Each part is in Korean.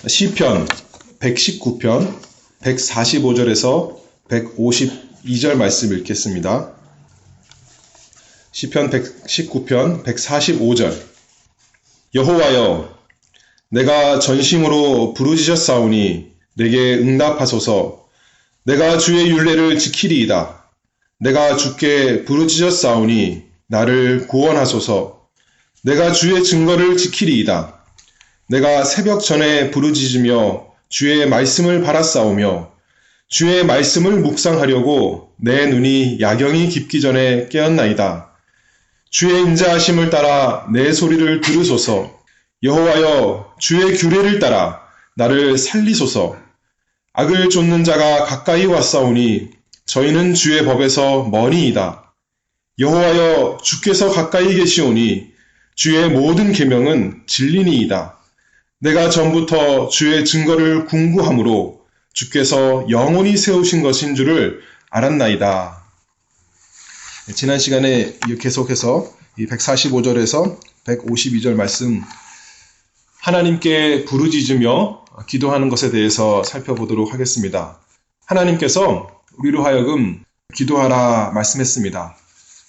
시편 119편 145절에서 152절 말씀 읽겠습니다. 시편 119편 145절. 여호와여, 내가 전심으로 부르짖었사오니 내게 응답하소서. 내가 주의 율례를 지키리이다. 내가 주께 부르짖었사오니 나를 구원하소서. 내가 주의 증거를 지키리이다. 내가 새벽 전에 부르짖으며 주의 말씀을 바라싸우며 주의 말씀을 묵상하려고 내 눈이 야경이 깊기 전에 깨었나이다. 주의 인자하심을 따라 내 소리를 들으소서. 여호와여, 주의 규례를 따라 나를 살리소서. 악을 쫓는 자가 가까이 왔사오니 저희는 주의 법에서 머니이다. 여호와여, 주께서 가까이 계시오니 주의 모든 계명은 진리니이다. 내가 전부터 주의 증거를 궁구함으로 주께서 영원히 세우신 것인 줄을 알았나이다. 지난 시간에 계속해서 이 145절에서 152절 말씀, 하나님께 부르짖으며 기도하는 것에 대해서 살펴보도록 하겠습니다. 하나님께서 우리로 하여금 기도하라 말씀했습니다.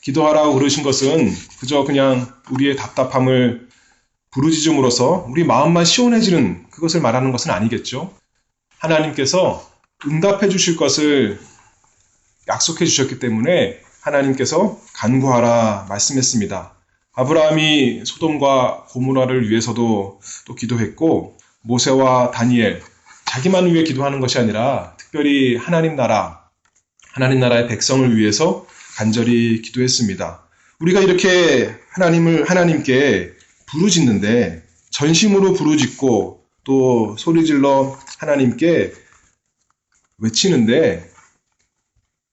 기도하라고 그러신 것은 그저 그냥 우리의 답답함을 부르짖음으로써 우리 마음만 시원해지는 그것을 말하는 것은 아니겠죠. 하나님께서 응답해 주실 것을 약속해 주셨기 때문에 하나님께서 간구하라 말씀했습니다. 아브라함이 소돔과 고모라를 위해서도 또 기도했고, 모세와 다니엘, 자기만 위해 기도하는 것이 아니라 특별히 하나님 나라의 백성을 위해서 간절히 기도했습니다. 우리가 이렇게 하나님께 부르짖는데, 전심으로 부르짖고 또 소리질러 하나님께 외치는데,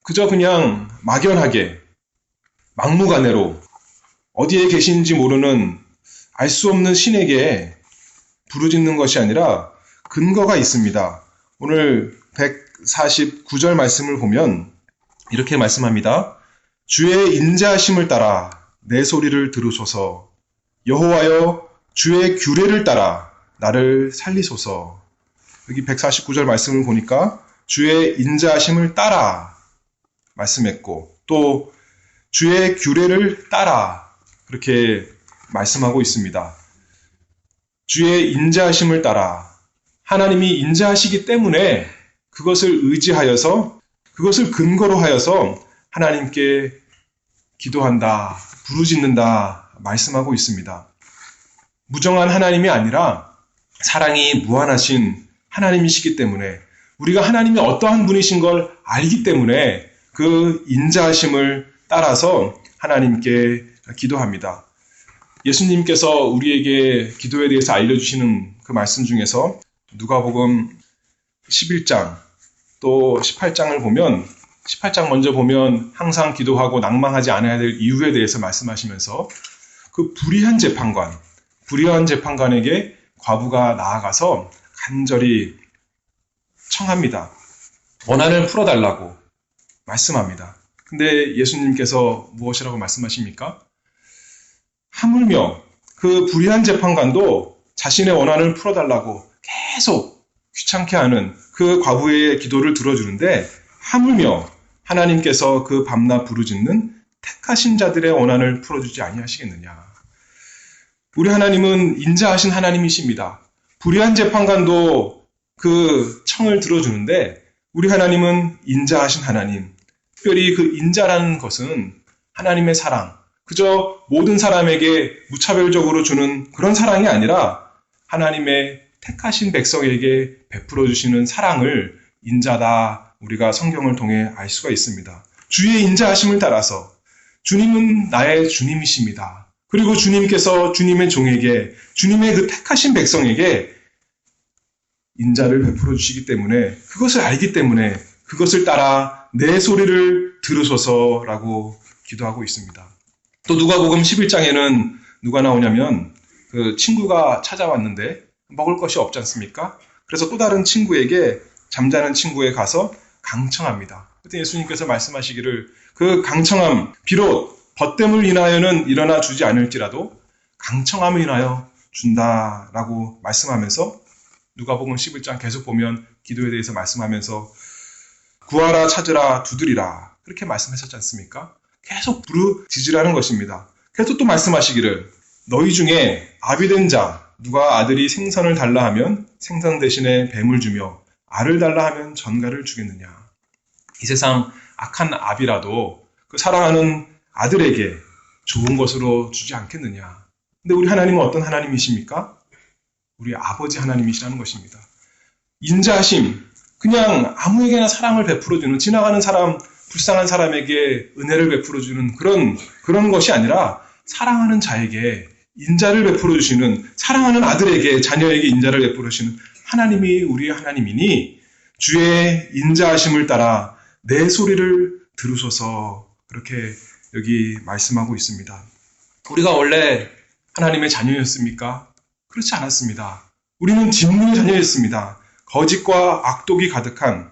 그저 그냥 막연하게 막무가내로 어디에 계신지 모르는 알 수 없는 신에게 부르짖는 것이 아니라 근거가 있습니다. 오늘 149절 말씀을 보면 이렇게 말씀합니다. 주의 인자하심을 따라 내 소리를 들으소서. 여호와여, 주의 규례를 따라 나를 살리소서. 여기 149절 말씀을 보니까 주의 인자하심을 따라 말씀했고, 또 주의 규례를 따라 그렇게 말씀하고 있습니다. 주의 인자하심을 따라, 하나님이 인자하시기 때문에 그것을 의지하여서, 그것을 근거로 하여서 하나님께 기도한다, 부르짖는다 말씀하고 있습니다. 무정한 하나님이 아니라 사랑이 무한하신 하나님이시기 때문에, 우리가 하나님이 어떠한 분이신 걸 알기 때문에 그 인자하심을 따라서 하나님께 기도합니다. 예수님께서 우리에게 기도에 대해서 알려주시는 그 말씀 중에서 누가복음 11장 또 18장을 보면, 18장 먼저 보면 항상 기도하고 낭망하지 않아야 될 이유에 대해서 말씀하시면서 그 불의한 재판관에게 과부가 나아가서 간절히 청합니다. 원한을 풀어달라고 말씀합니다. 근데 예수님께서 무엇이라고 말씀하십니까? 하물며 그 불의한 재판관도 자신의 원한을 풀어달라고 계속 귀찮게 하는 그 과부의 기도를 들어주는데, 하물며 하나님께서 그 밤낮 부르짖는 택하신 자들의 원한을 풀어주지 아니하시겠느냐. 우리 하나님은 인자하신 하나님이십니다. 불의한 재판관도 그 청을 들어주는데, 우리 하나님은 인자하신 하나님. 특별히 그 인자라는 것은 하나님의 사랑, 그저 모든 사람에게 무차별적으로 주는 그런 사랑이 아니라 하나님의 택하신 백성에게 베풀어 주시는 사랑을 인자다, 우리가 성경을 통해 알 수가 있습니다. 주의 인자하심을 따라서, 주님은 나의 주님이십니다. 그리고 주님께서 주님의 종에게, 주님의 그 택하신 백성에게 인자를 베풀어 주시기 때문에, 그것을 알기 때문에 그것을 따라 내 소리를 들으소서라고 기도하고 있습니다. 또 누가복음 11장에는 누가 나오냐면, 그 친구가 찾아왔는데 먹을 것이 없지 않습니까? 그래서 또 다른 친구에게, 잠자는 친구에 가서 강청합니다. 그때 예수님께서 말씀하시기를, 그 강청함, 비록 벗됨을 인하여는 일어나 주지 않을지라도 강청함을 인하여 준다라고 말씀하면서 누가복음 11장 계속 보면 기도에 대해서 말씀하면서 구하라, 찾으라, 두드리라 그렇게 말씀하셨지 않습니까? 계속 부르짖으라는 것입니다. 그래서 또 말씀하시기를 너희 중에 아비된 자 누가 아들이 생선을 달라 하면 생선 대신에 뱀을 주며 알을 달라 하면 전갈을 주겠느냐. 이 세상 악한 아비라도 그 사랑하는 아들에게 좋은 것으로 주지 않겠느냐. 근데 우리 하나님은 어떤 하나님이십니까? 우리 아버지 하나님이시라는 것입니다. 인자하심, 그냥 아무에게나 사랑을 베풀어주는, 지나가는 사람, 불쌍한 사람에게 은혜를 베풀어주는 그런 것이 아니라 사랑하는 자에게 인자를 베풀어주시는, 사랑하는 아들에게, 자녀에게 인자를 베풀어주시는 하나님이 우리 하나님이니 주의 인자하심을 따라 내 소리를 들으소서 그렇게 여기 말씀하고 있습니다. 우리가 원래 하나님의 자녀였습니까? 그렇지 않았습니다. 우리는 진리의 자녀였습니다. 거짓과 악독이 가득한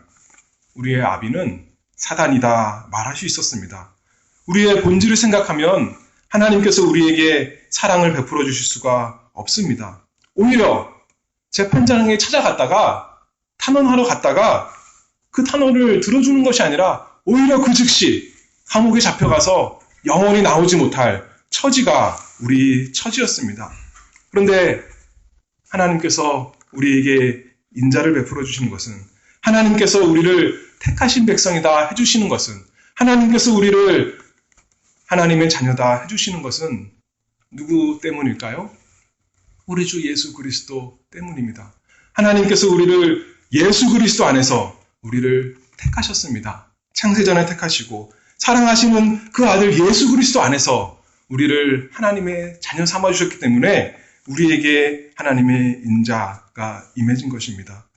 우리의 아비는 사단이다 말할 수 있었습니다. 우리의 본질을 생각하면 하나님께서 우리에게 사랑을 베풀어 주실 수가 없습니다. 오히려 재판장에 찾아갔다가 탄원하러 갔다가 그 탄원을 들어주는 것이 아니라 오히려 그 즉시 감옥에 잡혀가서 영원히 나오지 못할 처지가 우리 처지였습니다. 그런데 하나님께서 우리에게 인자를 베풀어 주시는 것은, 하나님께서 우리를 택하신 백성이다 해주시는 것은, 하나님께서 우리를 하나님의 자녀다 해주시는 것은 누구 때문일까요? 우리 주 예수 그리스도 때문입니다. 하나님께서 우리를 예수 그리스도 안에서 우리를 택하셨습니다. 창세전에 택하시고 사랑하시는 그 아들 예수 그리스도 안에서 우리를 하나님의 자녀 삼아주셨기 때문에 우리에게 하나님의 인자가 임해진 것입니다.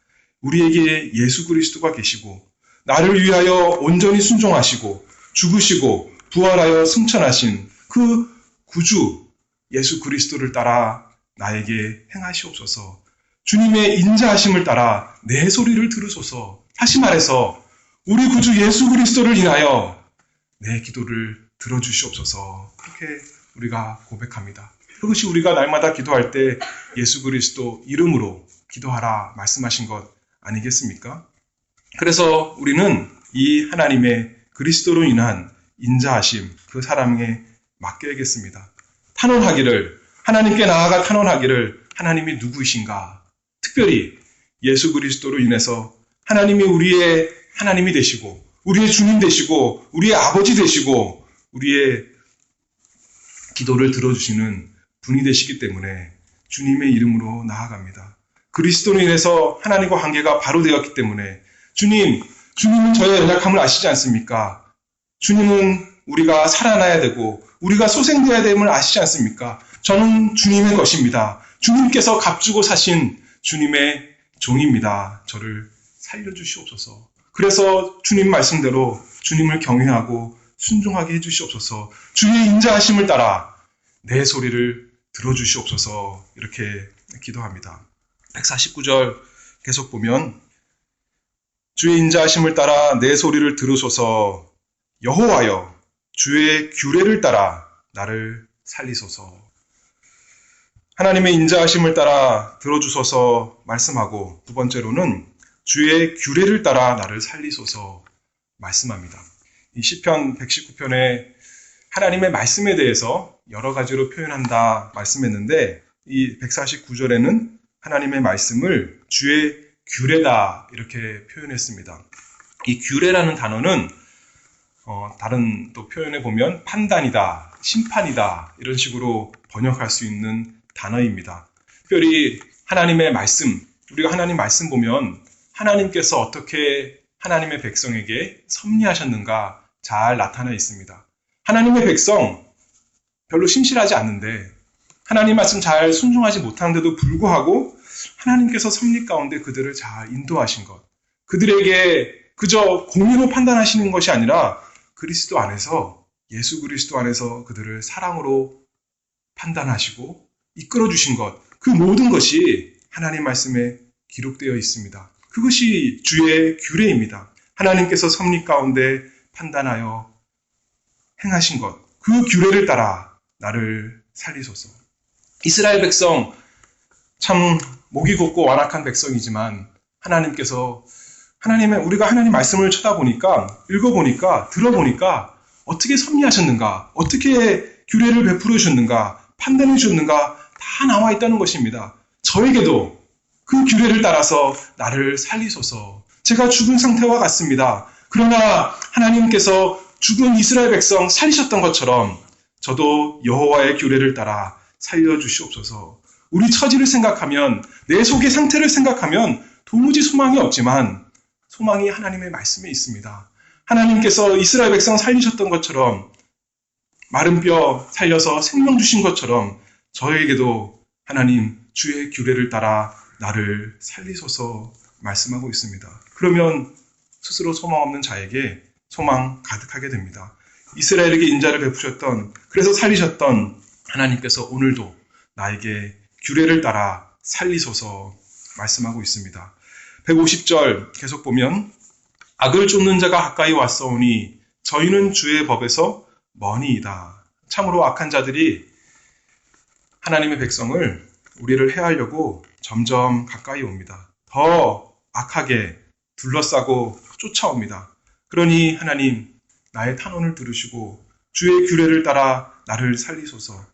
우리에게 예수 그리스도가 계시고 나를 위하여 온전히 순종하시고 죽으시고 부활하여 승천하신 그 구주 예수 그리스도를 따라 나에게 행하시옵소서. 주님의 인자하심을 따라 내 소리를 들으소서. 다시 말해서 우리 구주 예수 그리스도를 인하여 내 기도를 들어주시옵소서. 그렇게 우리가 고백합니다. 그것이 우리가 날마다 기도할 때 예수 그리스도 이름으로 기도하라 말씀하신 것 아니겠습니까? 그래서 우리는 이 하나님의 그리스도로 인한 인자하심, 그 사랑에 맡겨야겠습니다. 탄원하기를, 하나님께 나아가 탄원하기를 하나님이 누구이신가? 특별히 예수 그리스도로 인해서 하나님이 우리의 하나님이 되시고 우리의 주님 되시고 우리의 아버지 되시고 우리의 기도를 들어주시는 분이 되시기 때문에 주님의 이름으로 나아갑니다. 그리스도로 인해서 하나님과 관계가 바로 되었기 때문에 주님은 저의 연약함을 아시지 않습니까? 주님은 우리가 살아나야 되고 우리가 소생되어야 됨을 아시지 않습니까? 저는 주님의 것입니다. 주님께서 값주고 사신 주님의 종입니다. 저를 살려주시옵소서. 그래서 주님 말씀대로 주님을 경외하고 순종하게 해주시옵소서. 주의 인자하심을 따라 내 소리를 들어주시옵소서. 이렇게 기도합니다. 149절 계속 보면 주의 인자하심을 따라 내 소리를 들으소서. 여호와여 주의 규례를 따라 나를 살리소서. 하나님의 인자하심을 따라 들어주소서 말씀하고 두 번째로는 주의 규례를 따라 나를 살리소서 말씀합니다. 이 시편 119편에 하나님의 말씀에 대해서 여러 가지로 표현한다 말씀했는데 이 149절에는 하나님의 말씀을 주의 규례다 이렇게 표현했습니다. 이 규례라는 단어는 다른 또 표현에 보면 판단이다, 심판이다 이런 식으로 번역할 수 있는 단어입니다. 특별히 하나님의 말씀, 우리가 하나님 말씀 보면 하나님께서 어떻게 하나님의 백성에게 섭리하셨는가 잘 나타나 있습니다. 하나님의 백성 별로 신실하지 않는데 하나님 말씀 잘 순종하지 못하는데도 불구하고 하나님께서 섭리 가운데 그들을 잘 인도하신 것, 그들에게 그저 공의로 판단하시는 것이 아니라 그리스도 안에서, 예수 그리스도 안에서 그들을 사랑으로 판단하시고 이끌어 주신 것, 그 모든 것이 하나님 말씀에 기록되어 있습니다. 그것이 주의 규례입니다. 하나님께서 섭리 가운데 판단하여 행하신 것, 그 규례를 따라 나를 살리소서. 이스라엘 백성 참 목이 곧고 완악한 백성이지만 우리가 하나님 말씀을 쳐다보니까, 읽어보니까, 들어보니까 어떻게 섭리하셨는가, 어떻게 규례를 베풀어 주셨는가, 판단해 주셨는가 다 나와 있다는 것입니다. 저에게도 그 규례를 따라서 나를 살리소서. 제가 죽은 상태와 같습니다. 그러나 하나님께서 죽은 이스라엘 백성 살리셨던 것처럼 저도 여호와의 규례를 따라 살려주시옵소서. 우리 처지를 생각하면, 내 속의 상태를 생각하면 도무지 소망이 없지만 소망이 하나님의 말씀에 있습니다. 하나님께서 이스라엘 백성 살리셨던 것처럼, 마른 뼈 살려서 생명 주신 것처럼 저에게도 하나님 주의 규례를 따라 나를 살리소서 말씀하고 있습니다. 그러면 스스로 소망 없는 자에게 소망 가득하게 됩니다. 이스라엘에게 인자를 베푸셨던, 그래서 살리셨던 하나님께서 오늘도 나에게 규례를 따라 살리소서 말씀하고 있습니다. 150절 계속 보면, 악을 쫓는 자가 가까이 왔사오니 저희는 주의 법에서 머니이다. 참으로 악한 자들이 하나님의 백성을, 우리를 해하려고 점점 가까이 옵니다. 더 악하게 둘러싸고 쫓아옵니다. 그러니 하나님, 나의 탄원을 들으시고 주의 규례를 따라 나를 살리소서.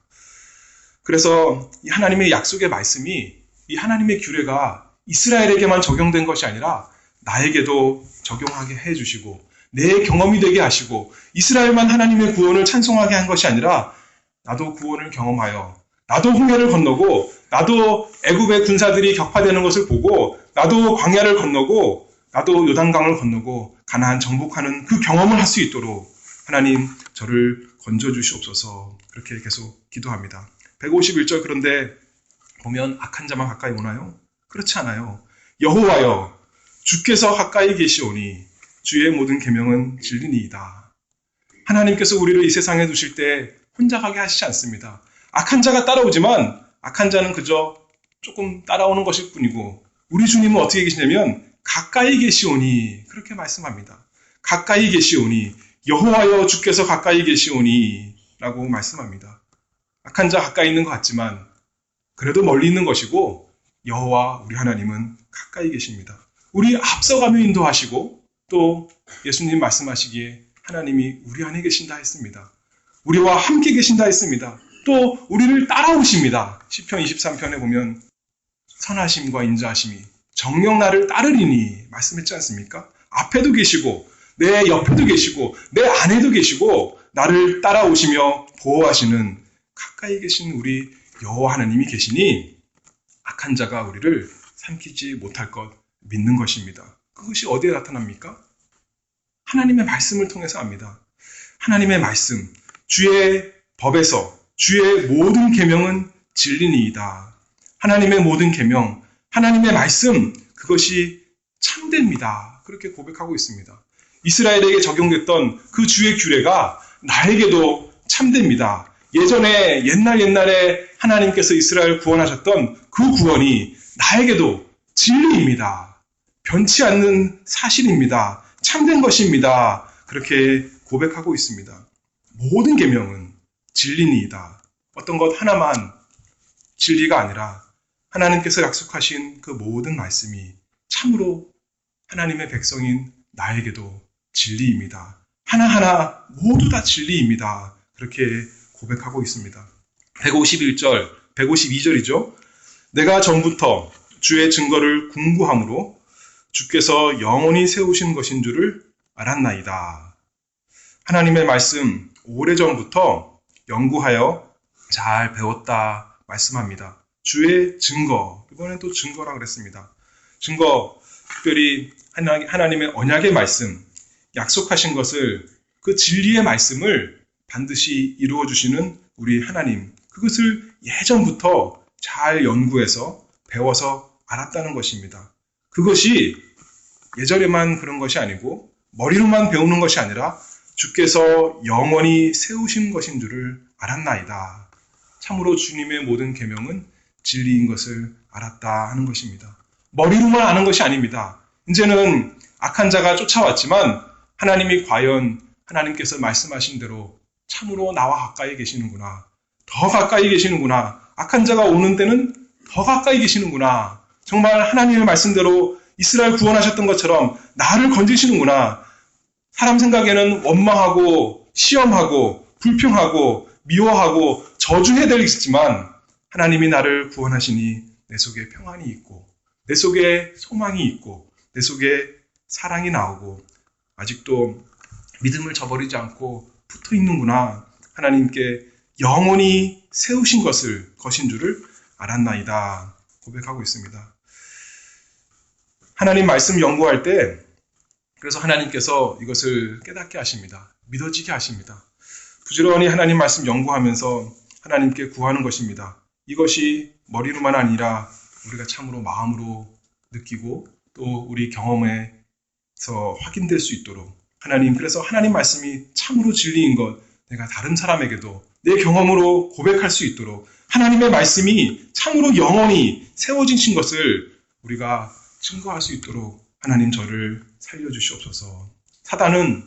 그래서 이 하나님의 약속의 말씀이, 이 하나님의 규례가 이스라엘에게만 적용된 것이 아니라 나에게도 적용하게 해주시고 내 경험이 되게 하시고, 이스라엘만 하나님의 구원을 찬송하게 한 것이 아니라 나도 구원을 경험하여, 나도 홍해를 건너고, 나도 애굽의 군사들이 격파되는 것을 보고, 나도 광야를 건너고, 나도 요단강을 건너고 가나안 정복하는 그 경험을 할 수 있도록 하나님 저를 건져주시옵소서. 그렇게 계속 기도합니다. 151절, 그런데 보면 악한 자만 가까이 오나요? 그렇지 않아요. 여호와여, 주께서 가까이 계시오니 주의 모든 계명은 진리니이다. 하나님께서 우리를 이 세상에 두실 때 혼자 가게 하시지 않습니다. 악한 자가 따라오지만 악한 자는 그저 조금 따라오는 것일 뿐이고, 우리 주님은 어떻게 계시냐면 가까이 계시오니, 그렇게 말씀합니다. 가까이 계시오니, 여호와여 주께서 가까이 계시오니 라고 말씀합니다. 악한 자 가까이 있는 것 같지만 그래도 멀리 있는 것이고, 여호와 우리 하나님은 가까이 계십니다. 우리 앞서가며 인도하시고, 또 예수님 말씀하시기에 하나님이 우리 안에 계신다 했습니다. 우리와 함께 계신다 했습니다. 또 우리를 따라오십니다. 시편 23편에 보면 선하심과 인자하심이 정녕 나를 따르리니 말씀했지 않습니까? 앞에도 계시고 내 옆에도 계시고 내 안에도 계시고 나를 따라오시며 보호하시는 가까이 계신 우리 여호와 하나님이 계시니 악한 자가 우리를 삼키지 못할 것 믿는 것입니다. 그것이 어디에 나타납니까? 하나님의 말씀을 통해서 압니다. 하나님의 말씀, 주의 법에서 주의 모든 계명은 진리니이다. 하나님의 모든 계명, 하나님의 말씀, 그것이 참됩니다. 그렇게 고백하고 있습니다. 이스라엘에게 적용됐던 그 주의 규례가 나에게도 참됩니다. 예전에 옛날에 하나님께서 이스라엘 구원하셨던 그 구원이 나에게도 진리입니다. 변치 않는 사실입니다. 참된 것입니다. 그렇게 고백하고 있습니다. 모든 계명은 진리니이다. 어떤 것 하나만 진리가 아니라 하나님께서 약속하신 그 모든 말씀이 참으로 하나님의 백성인 나에게도 진리입니다. 하나하나 모두 다 진리입니다. 그렇게 고백하고 있습니다. 151절, 152절이죠. 내가 전부터 주의 증거를 궁구함으로 주께서 영원히 세우신 것인 줄을 알았나이다. 하나님의 말씀 오래전부터 연구하여 잘 배웠다 말씀합니다. 주의 증거, 이번엔 또 증거라 그랬습니다. 증거, 특별히 하나님의 언약의 말씀, 약속하신 것을, 그 진리의 말씀을 반드시 이루어주시는 우리 하나님, 그것을 예전부터 잘 연구해서 배워서 알았다는 것입니다. 그것이 예전에만 그런 것이 아니고 머리로만 배우는 것이 아니라 주께서 영원히 세우신 것인 줄을 알았나이다. 참으로 주님의 모든 계명은 진리인 것을 알았다 하는 것입니다. 머리로만 아는 것이 아닙니다. 이제는 악한 자가 쫓아왔지만 하나님이 과연 하나님께서 말씀하신 대로 참으로 나와 가까이 계시는구나. 더 가까이 계시는구나. 악한 자가 오는 때는 더 가까이 계시는구나. 정말 하나님의 말씀대로 이스라엘 구원하셨던 것처럼 나를 건지시는구나. 사람 생각에는 원망하고 시험하고 불평하고 미워하고 저주해야 되겠지만 하나님이 나를 구원하시니 내 속에 평안이 있고 내 속에 소망이 있고 내 속에 사랑이 나오고 아직도 믿음을 저버리지 않고 붙어 있는구나. 하나님께 영원히 세우신 것인 줄을 알았나이다. 고백하고 있습니다. 하나님 말씀 연구할 때 그래서 하나님께서 이것을 깨닫게 하십니다. 믿어지게 하십니다. 부지런히 하나님 말씀 연구하면서 하나님께 구하는 것입니다. 이것이 머리로만 아니라 우리가 참으로 마음으로 느끼고 또 우리 경험에서 확인될 수 있도록 그래서 하나님 말씀이 참으로 진리인 것 내가 다른 사람에게도 내 경험으로 고백할 수 있도록 하나님의 말씀이 참으로 영원히 세워지신 것을 우리가 증거할 수 있도록 하나님 저를 살려주시옵소서. 사단은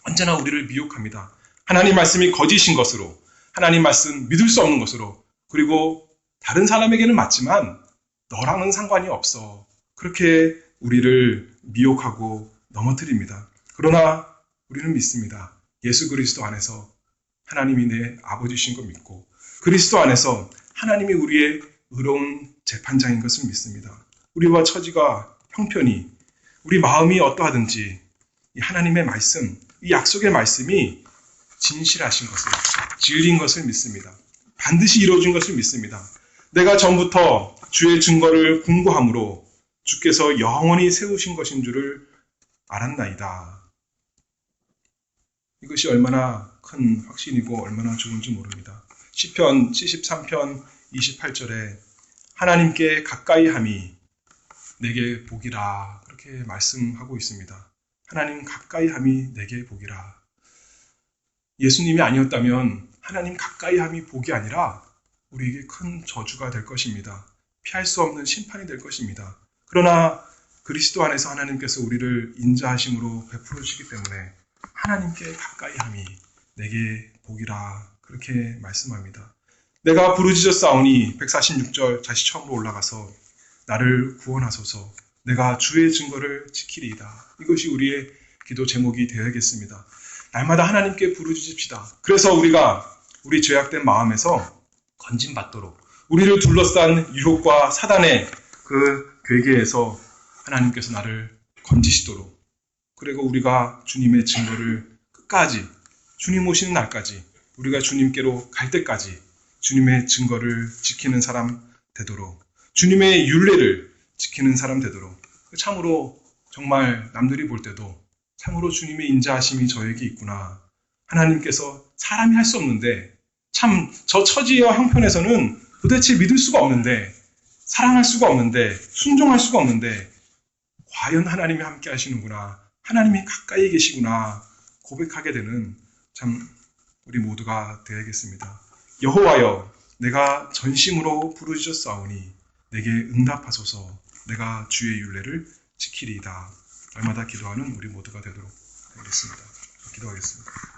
언제나 우리를 미혹합니다. 하나님 말씀이 거짓인 것으로, 하나님 말씀 믿을 수 없는 것으로, 그리고 다른 사람에게는 맞지만 너랑은 상관이 없어. 그렇게 우리를 미혹하고 넘어뜨립니다. 그러나 우리는 믿습니다. 예수 그리스도 안에서 하나님이 내 아버지신 걸 믿고 그리스도 안에서 하나님이 우리의 의로운 재판장인 것을 믿습니다. 우리와 처지가 형편이 우리 마음이 어떠하든지 이 하나님의 말씀, 이 약속의 말씀이 진실하신 것을, 진리인 것을 믿습니다. 반드시 이루어진 것을 믿습니다. 내가 전부터 주의 증거를 공고함으로 주께서 영원히 세우신 것인 줄을 알았나이다. 이것이 얼마나 큰 확신이고 얼마나 좋은지 모릅니다. 시편 73편 28절에 하나님께 가까이 함이 내게 복이라 그렇게 말씀하고 있습니다. 하나님 가까이 함이 내게 복이라. 예수님이 아니었다면 하나님 가까이 함이 복이 아니라 우리에게 큰 저주가 될 것입니다. 피할 수 없는 심판이 될 것입니다. 그러나 그리스도 안에서 하나님께서 우리를 인자하심으로 베풀어 주시기 때문에 하나님께 가까이 함이 내게 복이라 그렇게 말씀합니다. 내가 부르짖었사오니 146절 다시 처음으로 올라가서 나를 구원하소서 내가 주의 증거를 지키리이다. 이것이 우리의 기도 제목이 되어야겠습니다. 날마다 하나님께 부르짖읍시다. 그래서 우리가 우리 죄악된 마음에서 건진받도록 우리를 둘러싼 유혹과 사단의 그 괴계에서 하나님께서 나를 건지시도록 그리고 우리가 주님의 증거를 끝까지 주님 오시는 날까지 우리가 주님께로 갈 때까지 주님의 증거를 지키는 사람 되도록 주님의 율례를 지키는 사람 되도록 참으로 정말 남들이 볼 때도 참으로 주님의 인자하심이 저에게 있구나. 하나님께서 사람이 할 수 없는데 참 저 처지와 형편에서는 도대체 믿을 수가 없는데 사랑할 수가 없는데 순종할 수가 없는데 과연 하나님이 함께 하시는구나. 하나님이 가까이 계시구나. 고백하게 되는 참 우리 모두가 되어야겠습니다. 여호와여 내가 전심으로 부르짖었사오니 내게 응답하소서. 내가 주의 율례를 지키리이다. 날마다 기도하는 우리 모두가 되도록 하겠습니다. 기도하겠습니다.